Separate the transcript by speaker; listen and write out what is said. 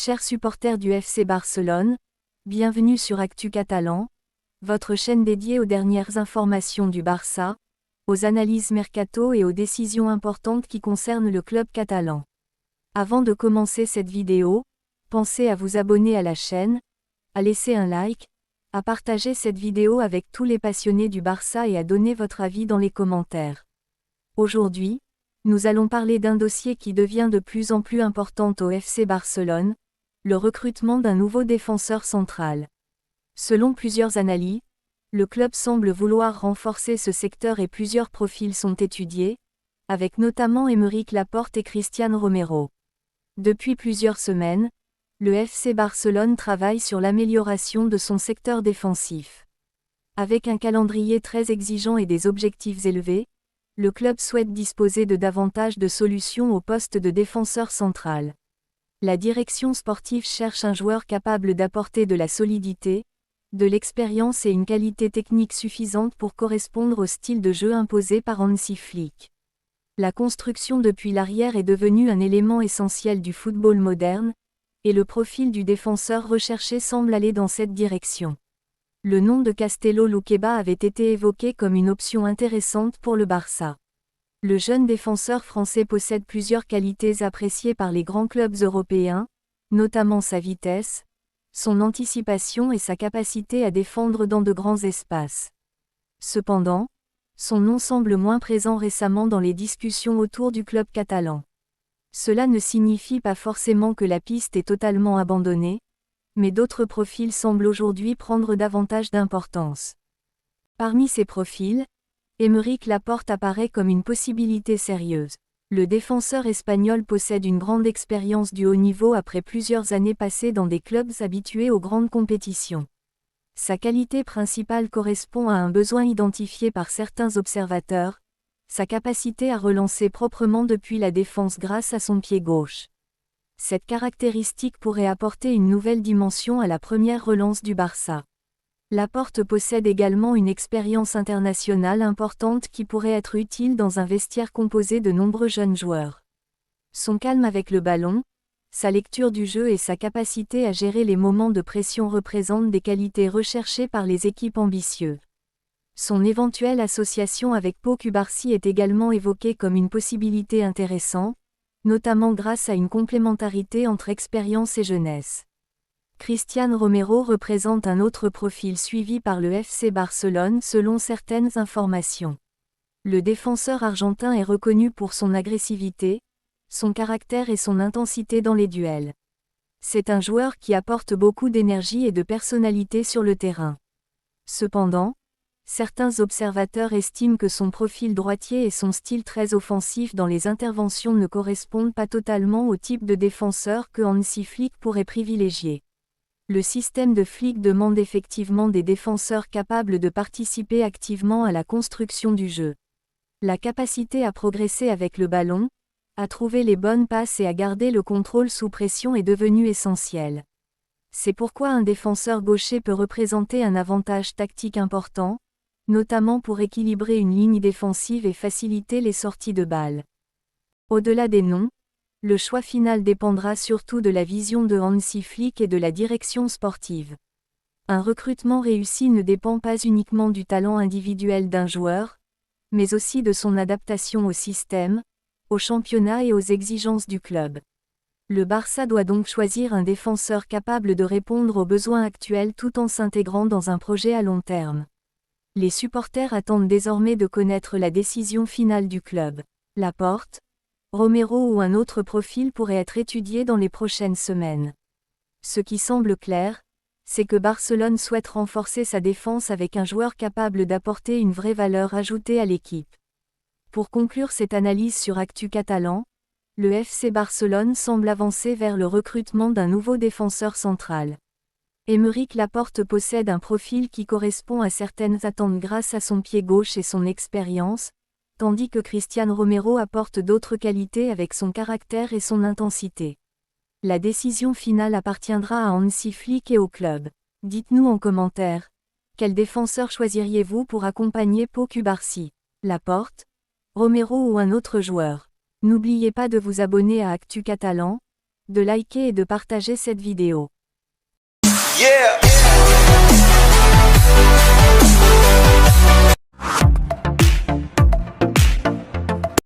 Speaker 1: Chers supporters du FC Barcelone, bienvenue sur Actu Catalan, votre chaîne dédiée aux dernières informations du Barça, aux analyses mercato et aux décisions importantes qui concernent le club catalan. Avant de commencer cette vidéo, pensez à vous abonner à la chaîne, à laisser un like, à partager cette vidéo avec tous les passionnés du Barça et à donner votre avis dans les commentaires. Aujourd'hui, nous allons parler d'un dossier qui devient de plus en plus important au FC Barcelone, le recrutement d'un nouveau défenseur central. Selon plusieurs analyses, le club semble vouloir renforcer ce secteur et plusieurs profils sont étudiés, avec notamment Aymeric Laporte et Cristian Romero. Depuis plusieurs semaines, le FC Barcelone travaille sur l'amélioration de son secteur défensif. Avec un calendrier très exigeant et des objectifs élevés, le club souhaite disposer de davantage de solutions au poste de défenseur central. La direction sportive cherche un joueur capable d'apporter de la solidité, de l'expérience et une qualité technique suffisante pour correspondre au style de jeu imposé par Hansi Flick. La construction depuis l'arrière est devenue un élément essentiel du football moderne, et le profil du défenseur recherché semble aller dans cette direction. Le nom de Castello Luqueba avait été évoqué comme une option intéressante pour le Barça. Le jeune défenseur français possède plusieurs qualités appréciées par les grands clubs européens, notamment sa vitesse, son anticipation et sa capacité à défendre dans de grands espaces. Cependant, son nom semble moins présent récemment dans les discussions autour du club catalan. Cela ne signifie pas forcément que la piste est totalement abandonnée, mais d'autres profils semblent aujourd'hui prendre davantage d'importance. Parmi ces profils, Aymeric Laporte apparaît comme une possibilité sérieuse. Le défenseur espagnol possède une grande expérience du haut niveau après plusieurs années passées dans des clubs habitués aux grandes compétitions. Sa qualité principale correspond à un besoin identifié par certains observateurs, sa capacité à relancer proprement depuis la défense grâce à son pied gauche. Cette caractéristique pourrait apporter une nouvelle dimension à la première relance du Barça. Laporte possède également une expérience internationale importante qui pourrait être utile dans un vestiaire composé de nombreux jeunes joueurs. Son calme avec le ballon, sa lecture du jeu et sa capacité à gérer les moments de pression représentent des qualités recherchées par les équipes ambitieuses. Son éventuelle association avec Pau Cubarsí est également évoquée comme une possibilité intéressante, notamment grâce à une complémentarité entre expérience et jeunesse. Cristian Romero représente un autre profil suivi par le FC Barcelone selon certaines informations. Le défenseur argentin est reconnu pour son agressivité, son caractère et son intensité dans les duels. C'est un joueur qui apporte beaucoup d'énergie et de personnalité sur le terrain. Cependant, certains observateurs estiment que son profil droitier et son style très offensif dans les interventions ne correspondent pas totalement au type de défenseur que Hansi Flick pourrait privilégier. Le système de Flick demande effectivement des défenseurs capables de participer activement à la construction du jeu. La capacité à progresser avec le ballon, à trouver les bonnes passes et à garder le contrôle sous pression est devenue essentielle. C'est pourquoi un défenseur gaucher peut représenter un avantage tactique important, notamment pour équilibrer une ligne défensive et faciliter les sorties de balles. Au-delà des noms, le choix final dépendra surtout de la vision de Hansi Flick et de la direction sportive. Un recrutement réussi ne dépend pas uniquement du talent individuel d'un joueur, mais aussi de son adaptation au système, au championnat et aux exigences du club. Le Barça doit donc choisir un défenseur capable de répondre aux besoins actuels tout en s'intégrant dans un projet à long terme. Les supporters attendent désormais de connaître la décision finale du club. Laporte, Romero ou un autre profil pourrait être étudié dans les prochaines semaines. Ce qui semble clair, c'est que Barcelone souhaite renforcer sa défense avec un joueur capable d'apporter une vraie valeur ajoutée à l'équipe. Pour conclure cette analyse sur Actu Catalan, le FC Barcelone semble avancer vers le recrutement d'un nouveau défenseur central. Aymeric Laporte possède un profil qui correspond à certaines attentes grâce à son pied gauche et son expérience, tandis que Cristian Romero apporte d'autres qualités avec son caractère et son intensité. La décision finale appartiendra à Hansi Flick et au club. Dites-nous en commentaire, quel défenseur choisiriez-vous pour accompagner Pau Cubarsí, Laporte, Romero ou un autre joueur? N'oubliez pas de vous abonner à Actu Catalan, de liker et de partager cette vidéo.
Speaker 2: Yeah!